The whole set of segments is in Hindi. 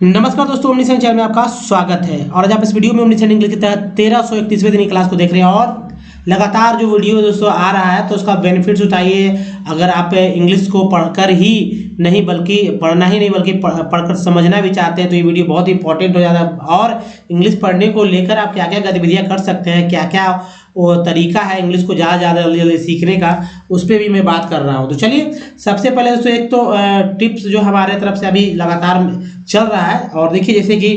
नमस्कार दोस्तों, ओमनीसेंट चैनल में आपका स्वागत है। और आज आप इस वीडियो में ओमनीसेंट इंग्लिश के तहत 1331वें दिन की क्लास को देख रहे हैं और लगातार जो वीडियो दोस्तों आ रहा है तो उसका बेनिफिट्स उठाइए। अगर आप इंग्लिश को पढ़कर ही नहीं बल्कि पढ़ना ही नहीं बल्कि पढ़कर समझना भी चाहते हैं तो ये वीडियो बहुत इंपॉर्टेंट हो जाता है। और इंग्लिश पढ़ने को लेकर आप क्या क्या गतिविधियाँ कर सकते हैं, क्या क्या वो तरीका है इंग्लिश को ज़्यादा जल्दी जल्दी सीखने का, उस पर भी मैं बात कर रहा हूँ। तो चलिए सबसे पहले दोस्तों एक तो टिप्स जो हमारे तरफ से अभी लगातार चल रहा है। और देखिए जैसे कि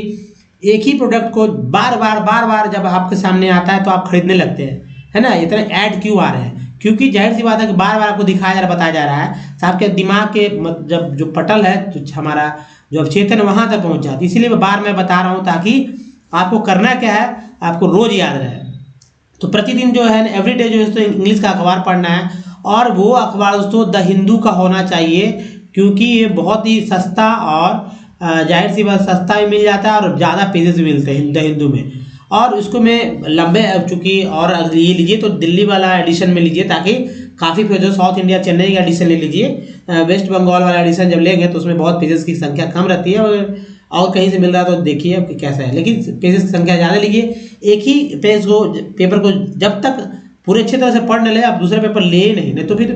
एक ही प्रोडक्ट को बार बार जब आपके सामने आता है तो आप खरीदने लगते हैं, है ना। इतने ऐड क्यों आ रहे हैं? क्योंकि जाहिर सी बात है कि बार बार आपको दिखाया जा रहा बताया जा रहा है तो आपके दिमाग के जब जो पटल है तो हमारा जो अवचेतन वहां तक पहुंच जाती है। इसीलिए मैं बता रहा हूं ताकि आपको करना क्या है, आपको रोज याद रहे। तो प्रतिदिन जो है एवरीडे जो है तो इंग्लिश का अखबार पढ़ना है और वो अखबार दोस्तों द हिंदू का होना चाहिए, क्योंकि ये बहुत ही सस्ता और जाहिर सी बात सस्ता भी मिल जाता है और ज़्यादा पेजेस भी मिलते हैं द हिंदू में। और इसको मैं लंबे चूँकि और ये लीजिए तो दिल्ली वाला एडिशन में लीजिए ताकि काफ़ी पेजेस, साउथ इंडिया चेन्नई का एडिशन ले लीजिए। वेस्ट बंगाल वाला एडिशन जब लेंगे तो उसमें बहुत पेजेस की संख्या कम रहती है और कहीं से मिल रहा है तो देखिए कि कैसा है, लेकिन पेजेस की संख्या ज़्यादा लीजिए। एक ही पेपर को जब तक पूरे अच्छे तरह से पढ़ न ले आप दूसरा पेपर ले ही नहीं तो फिर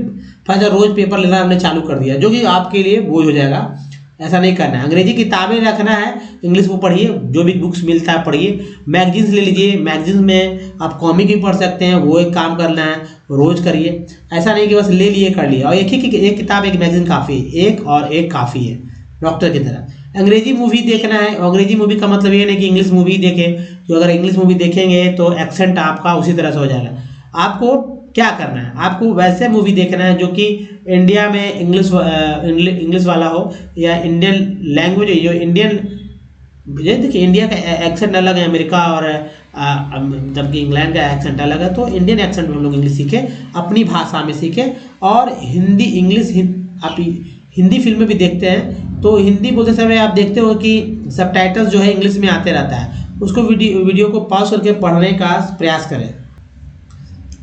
रोज पेपर लेना हमने चालू कर दिया जो कि आपके लिए बोझ हो जाएगा। ऐसा नहीं करना है। अंग्रेजी किताबें रखना है, इंग्लिश को पढ़िए, जो भी बुक्स मिलता है पढ़िए। मैगजीन्स ले लीजिए, मैगजीन्स में आप कॉमिक भी पढ़ सकते हैं, वो एक काम करना है, रोज करिए। ऐसा नहीं कि बस ले लिए कर लिया। और एक किताब एक मैगजीन काफ़ी, एक काफ़ी है डॉक्टर की तरह। अंग्रेजी मूवी देखना है, अंग्रेजी मूवी का मतलब ये नहीं कि इंग्लिश मूवी देखें, तो अगर इंग्लिश मूवी देखेंगे तो एक्सेंट आपका उसी तरह से हो जाएगा। आपको क्या करना है, आपको वैसे मूवी देखना है जो कि इंडिया में इंग्लिश वाला हो या इंडियन लैंग्वेज जो इंडियन। देखिए इंडिया का एक्सेंट अलग है, अमेरिका और जबकि इंग्लैंड का एक्सेंट अलग है। तो इंडियन एक्सेंट में हम लोग इंग्लिश सीखें, अपनी भाषा में सीखें। और आप हिंदी फिल्में भी देखते हैं तो हिंदी बोलते समय आप देखते हो कि सबटाइटल्स जो है इंग्लिश में आते रहता है, उसको वीडियो को पॉज करके पढ़ने का प्रयास करें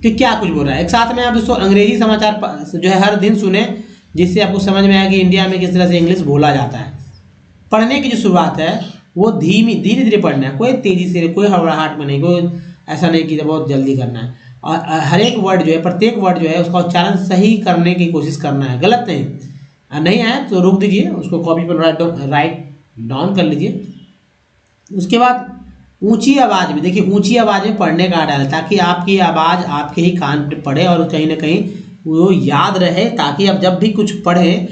कि क्या कुछ बोल रहा है। एक साथ में आप दोस्तों अंग्रेजी समाचार जो है हर दिन सुने, जिससे आपको समझ में आए कि इंडिया में किस तरह से इंग्लिश बोला जाता है। पढ़ने की जो शुरुआत है वो धीरे धीरे पढ़ना है, कोई तेजी से, कोई हड़बड़ाहट में नहीं, कोई ऐसा नहीं कि बहुत जल्दी करना है। और हर एक वर्ड जो है, प्रत्येक वर्ड जो है उसका उच्चारण सही करने की कोशिश करना है, गलत नहीं आए तो रोक दीजिए, उसको कॉपी पर राइट डाउन कर लीजिए। उसके बाद ऊंची आवाज़ में, देखिए ऊंची आवाज़ में पढ़ने का आदत है ताकि आपकी आवाज़ आपके ही कान पे पड़े और कहीं ना कहीं वो याद रहे, ताकि आप जब भी कुछ पढ़ें,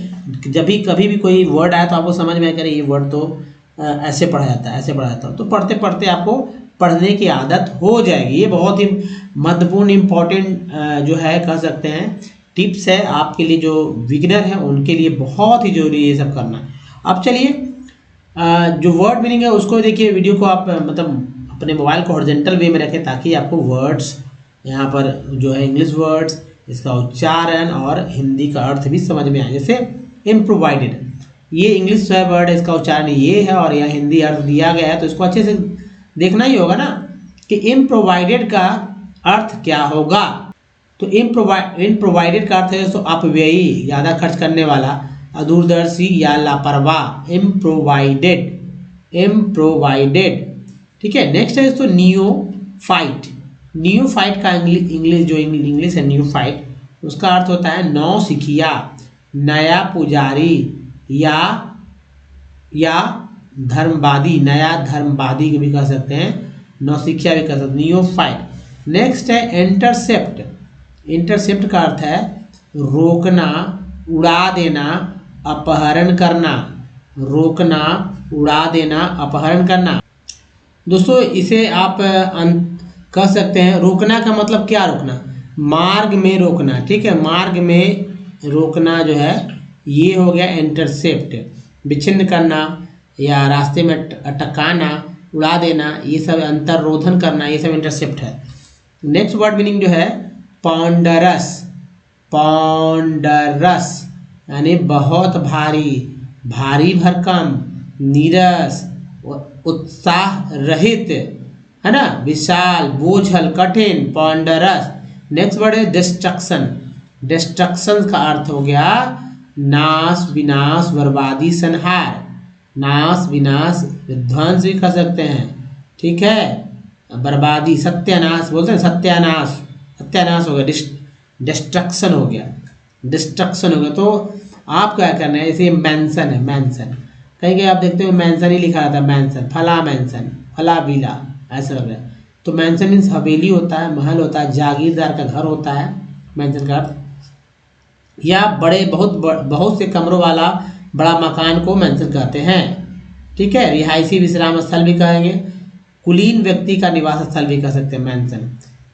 जब भी कभी भी कोई वर्ड आए तो आपको समझ में आए कि ये वर्ड तो ऐसे पढ़ा जाता है, ऐसे पढ़ा जाता है। तो पढ़ते पढ़ते आपको पढ़ने की आदत हो जाएगी। ये बहुत ही महत्वपूर्ण इम्पोर्टेंट जो है कह सकते हैं टिप्स है आपके लिए, जो बिगिनर है उनके लिए बहुत ही जरूरी है ये सब करना। अब चलिए जो वर्ड मीनिंग है उसको देखिए। वीडियो को आप मतलब अपने मोबाइल को हॉरिजॉन्टल वे में रखें ताकि आपको वर्ड्स यहाँ पर जो है इंग्लिश वर्ड्स, इसका उच्चारण और हिंदी का अर्थ भी समझ में आए। जैसे इम्प्रोवाइडेड, ये इंग्लिश जो है वर्ड है, इसका उच्चारण ये है और यह हिंदी अर्थ दिया गया है, तो इसको अच्छे से देखना ही होगा ना कि इम्प्रोवाइडेड का अर्थ क्या होगा। तो इम्प्रोवाइडेड का अर्थ है तो अपव्ययी, ज़्यादा खर्च करने वाला, अदूरदर्शी या लापरवाह। इम्प्रोवाइडेड ठीक है। नेक्स्ट है तो नियोफाइट। नियोफाइट का इंग्लिश है नियोफाइट, उसका अर्थ होता है नौसिखिया, नया पुजारी या धर्मवादी, नया धर्मवादी भी कह सकते हैं, नौसिखिया भी कह सकते हैं, नियोफाइट। नेक्स्ट है इंटरसेप्ट। इंटरसेप्ट का अर्थ है रोकना, उड़ा देना, अपहरण करना। रोकना, उड़ा देना, अपहरण करना। दोस्तों इसे आप कह सकते हैं, रोकना का मतलब क्या रोकना, मार्ग में रोकना, ठीक है, मार्ग में रोकना जो है ये हो गया इंटरसेप्ट। विच्छिन्न करना या रास्ते में अटकाना, उड़ा देना, ये सब अंतर्रोधन करना, ये सब इंटरसेप्ट है। नेक्स्ट वर्ड मीनिंग जो है पॉन्डरस। पॉन्डरस यानी बहुत भारी, भारी भरकम, नीरस, उत्साह रहित, है ना, विशाल, बोझल, कठिन, पॉन्डरस। नेक्स्ट वर्ड है डिस्ट्रक्शन। डिस्ट्रक्शन का अर्थ हो गया नाश, विनाश, बर्बादी, संहार। नाश विनाश, विध्वंस भी कर सकते हैं, ठीक है, बर्बादी, सत्यानाश बोलते हैं, सत्यानाश, सत्यानाश हो गया, डिस्ट्रक्शन हो गया, डिस्ट्रक्शन हो गया। तो आप क्या करना है, जैसे मेंशन है, मेंशन कहीं कहीं आप देखते हो मेंशन ही लिखा रहता है, मेंशन, फला मेंशन, फला विला, ऐसा लग रहा है। तो मेंशन मीन्स हवेली होता है, महल होता है, जागीरदार का घर होता है मेंशन का अर्थ, या बड़े बहुत से कमरों वाला बड़ा मकान को मेंशन कहते हैं, ठीक है। रिहायशी विश्राम स्थल भी कहेंगे, कुलीन व्यक्ति का निवास स्थल भी कह सकते हैं मेंशन।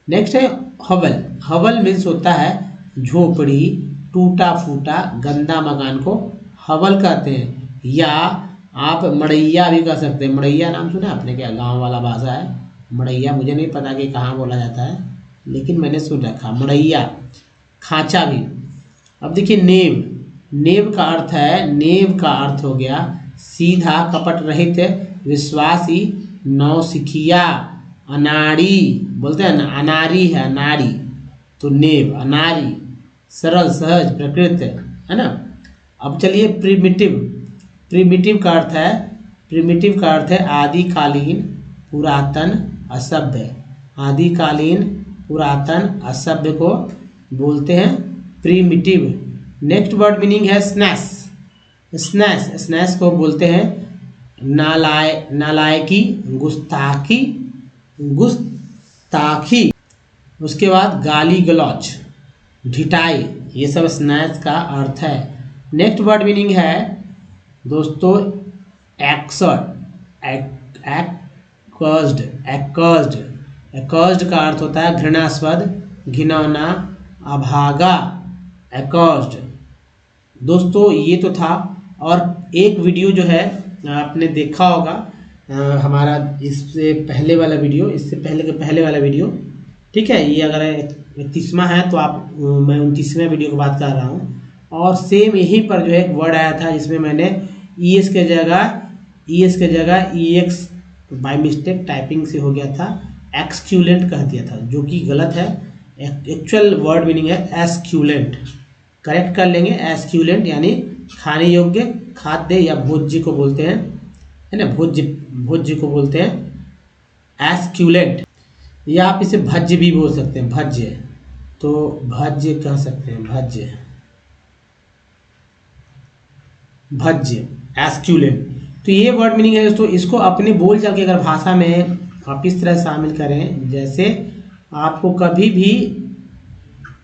नेक्स्ट है हवल। हवल मीन्स होता है झोपड़ी, टूटा फूटा गंदा मकान को हवल कहते हैं, या आप मड़ैया भी कह सकते हैं। मड़ैया नाम सुना आपने क्या, गांव वाला भाषा है मड़ैया, मुझे नहीं पता कि कहाँ बोला जाता है, लेकिन मैंने सुन रखा मड़ैया, खांचा भी। अब देखिए नेव, नेव का अर्थ है, नेव का अर्थ हो गया सीधा कपट रहित विश्वासी नौसिखिया, अनाड़ी बोलते हैं ना, अनारी है अनाड़ी, तो नेव अनारी, सरल सहज प्रकृत है ना। अब चलिए प्रिमिटिव। प्रिमिटिव का अर्थ है, प्रिमिटिव का अर्थ है आदिकालीन, पुरातन, असभ्य। आदिकालीन, पुरातन, असभ्य को बोलते हैं प्रिमिटिव। नेक्स्ट वर्ड मीनिंग है स्नैश। स्नैश, स्नैश को बोलते हैं नालायकी, गुस्ताखी, गुस्ताखी। उसके बाद गाली गलौच, ढिठाई, ये सब स्नैश का अर्थ है। नेक्स्ट वर्ड मीनिंग है दोस्तों एक्सर्ड, एक्कर्स्ड, एक्कर्स्ड। एक्कर्स्ड का अर्थ होता है घृणास्पद, घिनौना, अभागा, एक्कर्स्ड। दोस्तों ये तो था, और एक वीडियो जो है आपने देखा होगा हमारा इससे पहले वाला वीडियो, इससे पहले के पहले वाला वीडियो, ठीक है। ये अगर 31वां है तो आप, मैं 29वें वीडियो की बात कर रहा हूँ, और सेम यहीं पर जो है एक वर्ड आया था जिसमें मैंने ES के जगह EX बाय मिस्टेक टाइपिंग से हो गया था, एक्सक्यूलेंट कह दिया था, जो कि गलत है। एक्चुअल वर्ड मीनिंग है एस्क्यूलेंट, करेक्ट कर लेंगे। एस्क्यूलेंट यानी खाने योग्य, खाद्य या भोज्य को बोलते हैं, है ना, भोज्य को बोलते हैं एस्क्यूलेंट, या आप इसे भज्य भी बोल सकते हैं, भज्य, तो भज्य कह सकते हैं, भज्य, भज्य, एस्क्यूलेंट। तो ये वर्ड मीनिंग है दोस्तों। इसको अपने बोलचाल की अगर भाषा में आप इस तरह शामिल करें, जैसे आपको कभी भी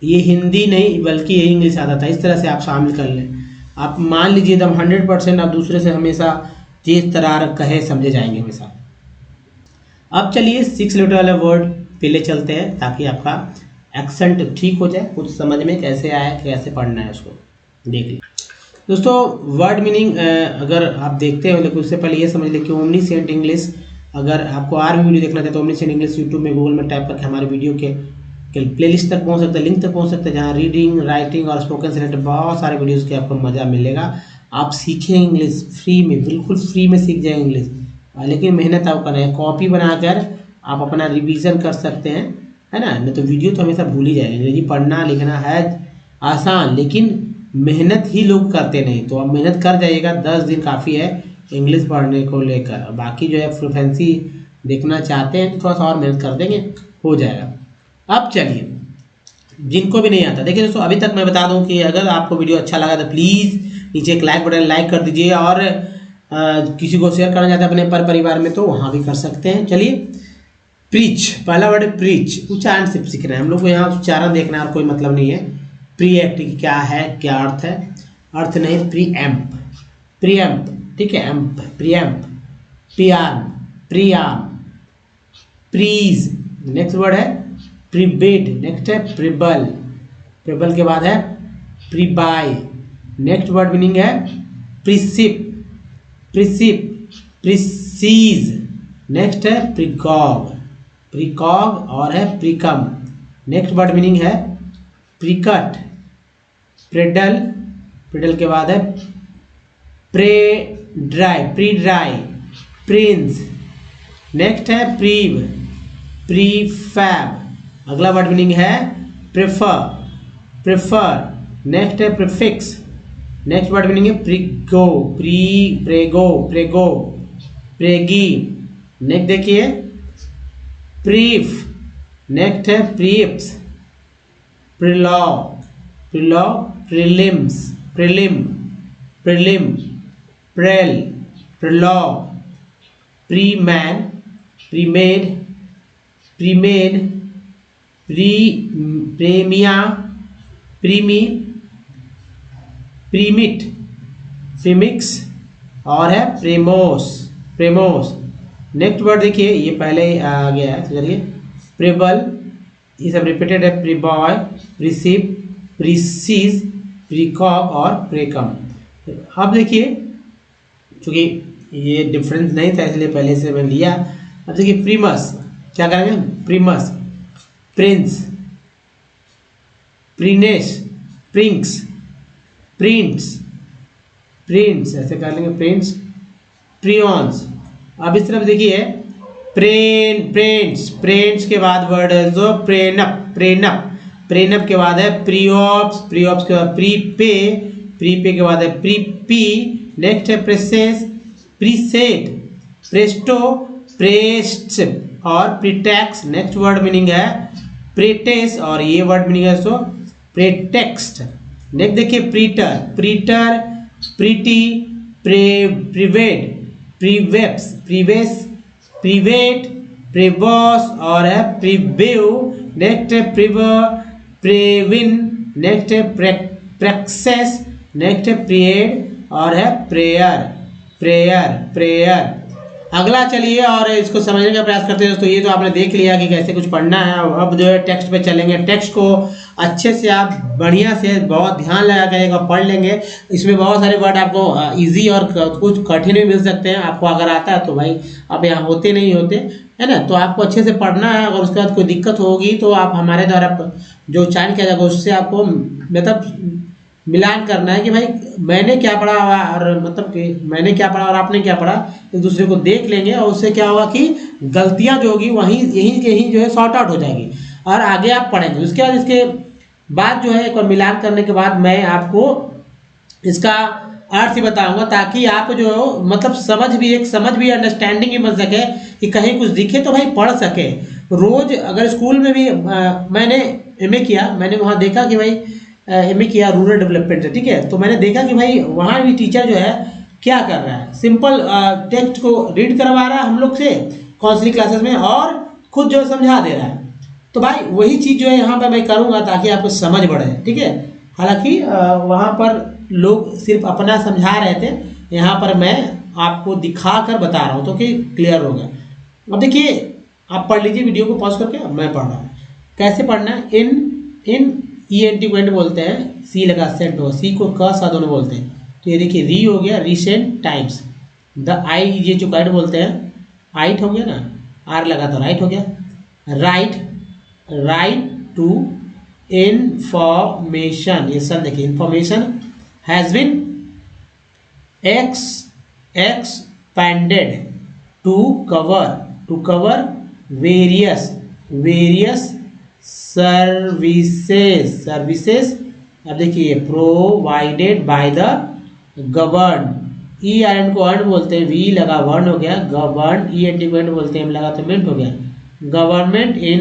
ये हिंदी नहीं बल्कि ये इंग्लिश आता था, इस तरह से आप शामिल कर लें। आप मान लीजिए एकदम 100% आप दूसरे से हमेशा तेज तरार कहे समझे जाएंगे हमेशा। अब चलिए 6 लेटर वाले वर्ड पहले चलते हैं, ताकि आपका एक्सेंट ठीक हो जाए, कुछ समझ में कैसे आए, कैसे पढ़ना है उसको देख लीजिए। दोस्तों वर्ड मीनिंग अगर आप देखते हो, लेकिन उससे पहले ये समझ लें कि ओमनीसेंट इंग्लिश, अगर आपको और भी वीडियो देखना चाहते हैं तो ओमनीसेंट इंग्लिश यूट्यूब में गूगल में टाइप करके हमारे वीडियो के प्लेलिस्ट तक पहुंच सकते हैं, लिंक तक पहुंच सकते हैं, जहां रीडिंग, राइटिंग और स्पोकन से रिलेटेड बहुत सारे वीडियोस के आपको मज़ा मिलेगा। आप सीखें इंग्लिश फ्री में, बिल्कुल फ्री में सीख जाएंगे इंग्लिश, लेकिन मेहनत आप करें, कॉपी बनाकर आप अपना रिवीजन कर सकते हैं, है ना। नहीं तो वीडियो तो हमेशा भूल ही जाएंगे। अंग्रेजी पढ़ना लिखना है आसान, लेकिन मेहनत ही लोग करते नहीं। तो आप मेहनत कर जाइएगा, 10 दिन काफ़ी है इंग्लिश पढ़ने को लेकर। बाकी जो है फ्लुएंसी देखना चाहते हैं तो थोड़ा सा और मेहनत कर देंगे, हो जाएगा। अब चलिए जिनको भी नहीं आता, देखिए दोस्तों अभी तक मैं बता दूं कि अगर आपको वीडियो अच्छा लगा तो प्लीज़ नीचे एक लाइक बटन लाइक कर दीजिए, और किसी को शेयर करना चाहते हैं अपने परिवार में तो वहाँ भी कर सकते हैं। चलिए प्रीच, पहला वर्ड है प्रीच, उच्चारण से सीख रहे हैं हम लोग को, यहाँ उच्चारण देखना और कोई मतलब नहीं है। प्री एक्ट क्या है, क्या अर्थ है, अर्थ नहीं, प्री एम्प, प्री एम्प, ठीक है, amp, pre amp, preamp, preamp, prease. Next word है प्रीबेड, नेक्स्ट है प्रिबल, प्रिबल के बाद है प्रीबाई। नेक्स्ट वर्ड मीनिंग है प्रिसिप, प्रिसिप, प्रिसीज। नेक्स्ट है प्रिकॉग, प्रिकॉग, और है प्रिकम। नेक्स्ट वर्ड मीनिंग है प्रिकट, प्रेडल, प्रेडल के बाद है प्रे ड्राई, प्री ड्राई, प्रिंस। नेक्स्ट है प्रीव, प्रीफैब। अगला वर्ड मीनिंग है प्रेफर, प्रेफर। नेक्स्ट है प्रीफिक्स, नेक्स्ट वर्ड मीनिंग है प्रीगो, प्रेगो, प्रेगो, प्रेगी। नेक्स्ट देखिए प्रीफ, नेक्स्ट है preps, prelaw, prelaw, prelims, prelim, prelim, prell, prelaw, preman, premed, premed, premia, premie, प्रीमिट, premix और है प्रेमोस, प्रेमोस। नेक्स्ट वर्ड देखिए, ये पहले ही आ गया है, चलिए प्रेबल, ये सब रिपीटेड है, प्रीबॉय, प्रीसिप, प्रीसीज, प्रीकॉक और प्रेकम। अब देखिए चूंकि ये डिफरेंस नहीं था इसलिए पहले से मैं लिया। अब देखिए प्रीमस, क्या करेंगे, प्रीमस, प्रिंस, प्रीनेश, प्रिंक्स, प्रिंट्स, प्रिंट्स ऐसे कर लेंगे, प्रिंट्स, प्रियॉन्स। अब इस तरफ देखिए प्रेंट्स, प्रेंट्स के बाद वर्ड है जो प्रेनप, प्रेनप, प्रेनप के बाद है प्रीऑप्स, प्रीऑप्स के बाद प्रीपे, प्रीपे के बाद है प्रीपी। नेक्स्ट है प्रेसेस, प्रीसेट, प्रेस्टो, प्रेस्ट और प्रीटेक्स। नेक्स्ट वर्ड मीनिंग है प्रेटेस और ये वर्ड मीनिंग है सो प्रेटेक्स्ट। नेक्स्ट देखिए प्रीटर, प्रीटर, प्रीटी, प्रिवेड, प्रीवेप्स, प्रीवेस, प्रीवेट, प्रीवॉस और है प्रीवेव। नेक्स्ट है प्रीवर, प्रेविन, नेक्स्ट है प्रेक्सेस, नेक्स्ट है प्रिएड और है प्रेयर, प्रेयर, प्रेयर। अगला चलिए और इसको समझने का प्रयास करते हैं दोस्तों। ये तो आपने देख लिया कि कैसे कुछ पढ़ना है। अब जो है टेक्स्ट पे चलेंगे। टेक्स्ट को अच्छे से आप बढ़िया से बहुत ध्यान लगा कर पढ़ लेंगे। इसमें बहुत सारे वर्ड आपको इजी और कुछ कठिन भी मिल सकते हैं। आपको अगर आता है तो भाई अब यहाँ होते नहीं होते है ना, तो आपको अच्छे से पढ़ना है। अगर उसके बाद कोई दिक्कत होगी तो आप हमारे द्वारा जो चयन किया जाएगा उससे आपको मतलब मिलान करना है कि भाई मैंने क्या पढ़ा और मतलब कि मैंने क्या पढ़ा और आपने क्या पढ़ा, एक दूसरे को देख लेंगे और उससे क्या होगा कि गलतियां जो होगी वहीं यहीं जो है सॉर्ट आउट हो जाएगी और आगे आप पढ़ेंगे। उसके बाद इसके बाद जो है एक बार मिलान करने के बाद मैं आपको इसका अर्थ ही बताऊंगा ताकि आप जो मतलब समझ भी अंडरस्टैंडिंग भी बन सके कि कहीं कुछ दिखे तो भाई पढ़ सके। रोज अगर स्कूल में भी मैंने एमए किया, मैंने वहाँ देखा कि भाई एमए किया रूरल डेवलपमेंट से, ठीक है, तो मैंने देखा कि भाई वहाँ भी टीचर जो है क्या कर रहा है, सिंपल टेक्स्ट को रीड करवा रहा है हम लोग से काउंसलिंग क्लासेस में और खुद जो समझा दे रहा है। तो भाई वही चीज़ जो है यहाँ पर मैं करूँगा ताकि आपको समझ बढ़े, ठीक है। हालांकि वहाँ पर लोग सिर्फ अपना समझा रहे थे, यहाँ पर मैं आपको दिखा कर बता रहा हूँ तो कि क्लियर हो गया। अब देखिए आप पढ़ लीजिए वीडियो को पॉज करके, मैं पढ़ रहा हूँ। कैसे पढ़ना है, इन ENT को बोलते हैं, सी लगा सेंट हो, सी को क सा दोनों बोलते हैं। तो ये देखिए री हो गया रिसेंट टाइम्स, द आई ये जो गाइड बोलते हैं, आइट हो गया ना, आर लगा तो राइट हो गया, राइट, राइट टू इंफॉर्मेशन, ये सन देखिए information has been expanded to cover various services। अब देखिए provided by the govern, E R N को अर्न बोलते हैं, वी लगा वर्न हो गया, गवर्न ई एन टी को बोलते हैं, एम लगा तो मेंट हो गया, government in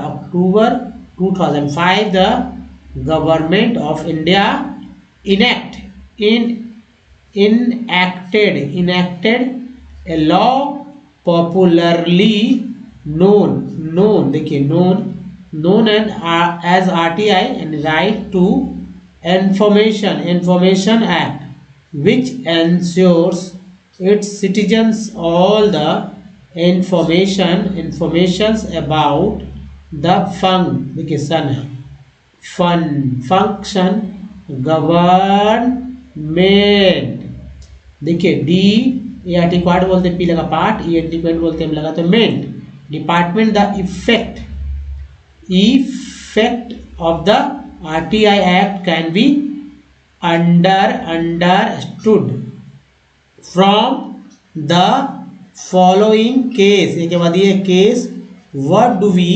October 2005 the government of India enacted a law popularly known देखिए known as RTI and Right to Information Act, which ensures its citizens all the informations about the देखिए सन है function गवर्नमेंट। देखिए डी ए आर टी क्वाड बोलते हैं, पी लगा पार्ट, ई एन टी क्वेंट बोलते हैं, लगा तो मेंट, department the effect of the RTI act can be understood from the following case, एक के बाद ये case, what do we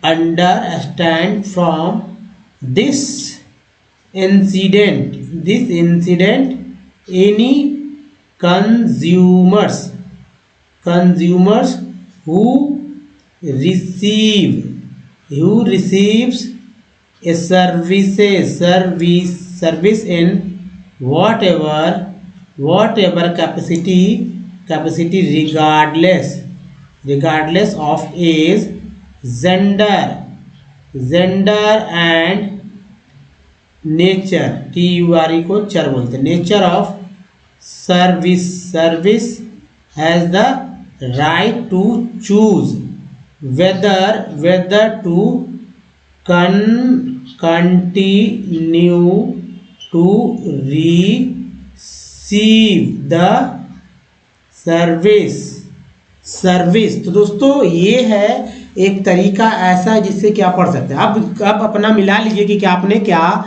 understand from this incident, this incident, any consumers who receives a service in whatever capacity regardless of age, gender and nature, TURE को चर बोलते हैं, nature of service has the right to choose whether to continue to receive the service. तो दोस्तों ये है एक तरीका ऐसा जिससे कि आप पढ़ सकते हैं। आप अपना मिला लीजिए कि क्या आपने क्या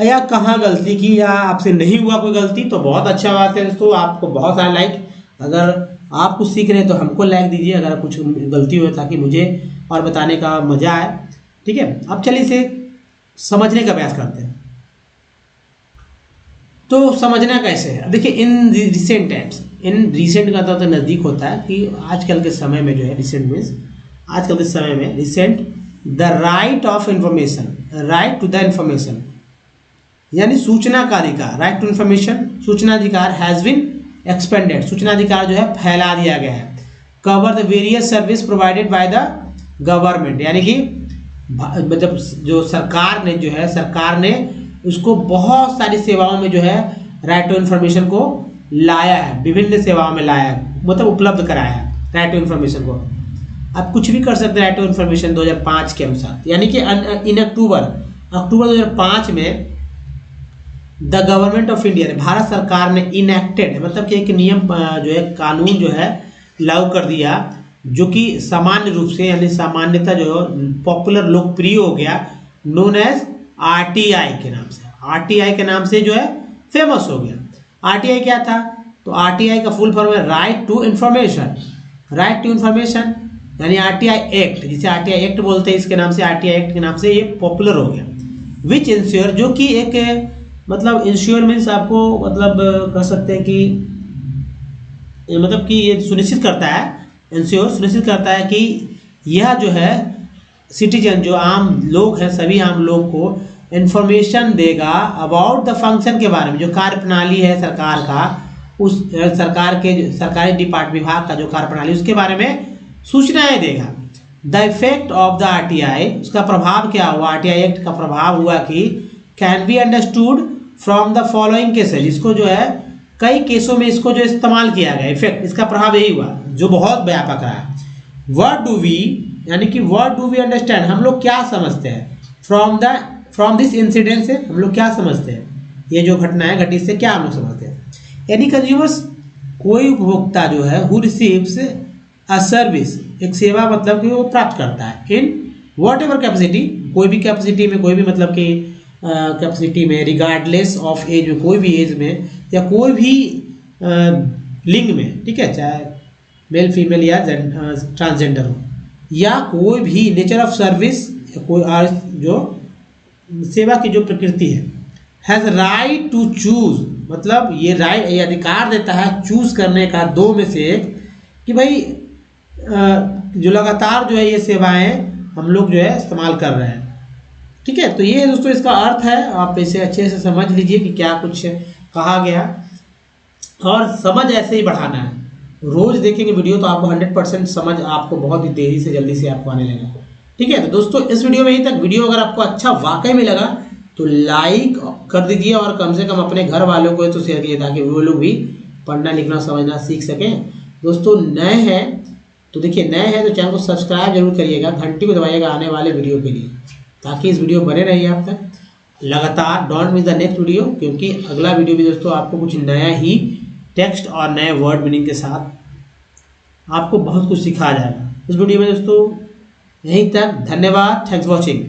या कहाँ गलती की या आपसे नहीं हुआ कोई गलती, तो बहुत अच्छा बात है दोस्तों। आपको बहुत सारा लाइक, अगर आप कुछ सीख रहे हैं तो हमको लाइक दीजिए अगर कुछ गलती हो, ताकि मुझे और बताने का मजा आए। ठीक है, अब चलिए इसे समझने का प्रयास करते हैं। तो समझना कैसे है, देखिए in recent times, in recent का तो नज़दीक होता है कि आजकल के समय में जो है, रिसेंट मीन्स आजकल के समय में, recent the right of information, right to the information यानी सूचना का अधिकार, राइट टू इंफॉर्मेशन, सूचना अधिकार हैज़ बीन एक्सपेंडेड, सूचना अधिकार जो है फैला दिया गया है। Cover the various service provided by the government, यानी कि मतलब जो सरकार ने उसको बहुत सारी सेवाओं में जो है राइट टू इन्फॉर्मेशन को लाया है, विभिन्न सेवाओं में लाया है, मतलब उपलब्ध कराया है राइट टू इन्फॉर्मेशन को। आप कुछ भी कर सकते हैं राइट टू इन्फॉर्मेशन 2005 के अनुसार, यानी कि इन अक्टूबर 2005 में द गवर्नमेंट ऑफ इंडिया ने, भारत सरकार ने इनेक्टेड, मतलब कि एक नियम जो है, कानून जो है लागू कर दिया, जो कि सामान्य रूप से यानी सामान्यता जो पॉपुलर लोकप्रिय हो गया, नोन एज आरटीआई के नाम से, आरटीआई के नाम से जो है फेमस हो गया। आरटीआई क्या था, तो आरटीआई का फुल फॉर्म है right to information, right to information यानी आरटीआई एक्ट, जिसे आरटीआई एक्ट बोलते हैं, इसके नाम से आरटीआई एक्ट के नाम से ये पॉपुलर हो गया। विच इंश्योर, जो कि एक मतलब इंश्योर मीन्स आपको मतलब कह सकते हैं कि मतलब कि ये सुनिश्चित करता है, इंश्योर सुनिश्चित करता है कि यह जो है सिटीजन, जो आम लोग हैं, सभी आम लोग को इंफॉर्मेशन देगा अबाउट द फंक्शन के बारे में, जो कार्य प्रणाली है सरकार का, उस सरकारी विभाग का जो कार्य प्रणाली, उसके बारे में सूचनाएं देगा। The effect of the RTI, उसका प्रभाव क्या हुआ, आरटीआई एक्ट का प्रभाव हुआ कि can be understood from the following cases, इसको जो है कई केसों में इसको जो इस्तेमाल किया गया, इफेक्ट इसका प्रभाव यही हुआ जो बहुत व्यापक रहा है। व्हाट डू वी, यानी कि व्हाट डू वी अंडरस्टैंड, हम लोग क्या समझते हैं, फ्रॉम दिस इंसिडेंट से हम लोग क्या समझते हैं, ये जो घटना है घटी से क्या हम लोग समझते हैं। एनी कंज्यूमर्स, कोई उपभोक्ता जो है, हु रिसीव्स अ सर्विस, एक सेवा मतलब कि वो प्राप्त करता है, इन वॉट एवर कैपेसिटी, कोई भी कैपेसिटी में, कोई भी मतलब कि कैपेसिटी में, रिगार्डलेस ऑफ एज में, कोई भी एज में या कोई भी लिंग में, ठीक है, चाहे मेल फीमेल या ट्रांसजेंडर हो, या कोई भी नेचर ऑफ सर्विस, कोई और जो सेवा की जो प्रकृति है, हैज़ राइट टू चूज, मतलब ये राइट, ये अधिकार देता है चूज करने का, दो में से एक, कि भाई जो लगातार जो है ये सेवाएं हम लोग जो है इस्तेमाल कर रहे हैं। ठीक है, तो ये दोस्तों इसका अर्थ है, आप इसे अच्छे से समझ लीजिए कि क्या कुछ कहा गया, और समझ ऐसे ही बढ़ाना है। रोज देखेंगे वीडियो तो आपको 100% समझ आपको बहुत ही तेजी से जल्दी से आपको आने लगेगा। ठीक है, तो दोस्तों इस वीडियो में यहीं तक। वीडियो अगर आपको अच्छा वाकई में लगा तो लाइक कर दीजिए, और कम से कम अपने घर वालों को तो शेयर कीजिए, ताकि वो लोग भी पढ़ना लिखना समझना सीख सकें। दोस्तों नए हैं तो देखिए, नए हैं तो चैनल को सब्सक्राइब जरूर करिएगा, घंटी को दबाइएगा आने वाले वीडियो के लिए, ताकि इस वीडियो बने रहिए आप तक लगातार। Don't miss the next video, क्योंकि अगला वीडियो भी दोस्तों आपको कुछ नया ही टेक्स्ट और नए वर्ड मीनिंग के साथ आपको बहुत कुछ सिखाया जाएगा इस वीडियो में। दोस्तों यहीं तक, धन्यवाद, थैंक्स फॉर वॉचिंग।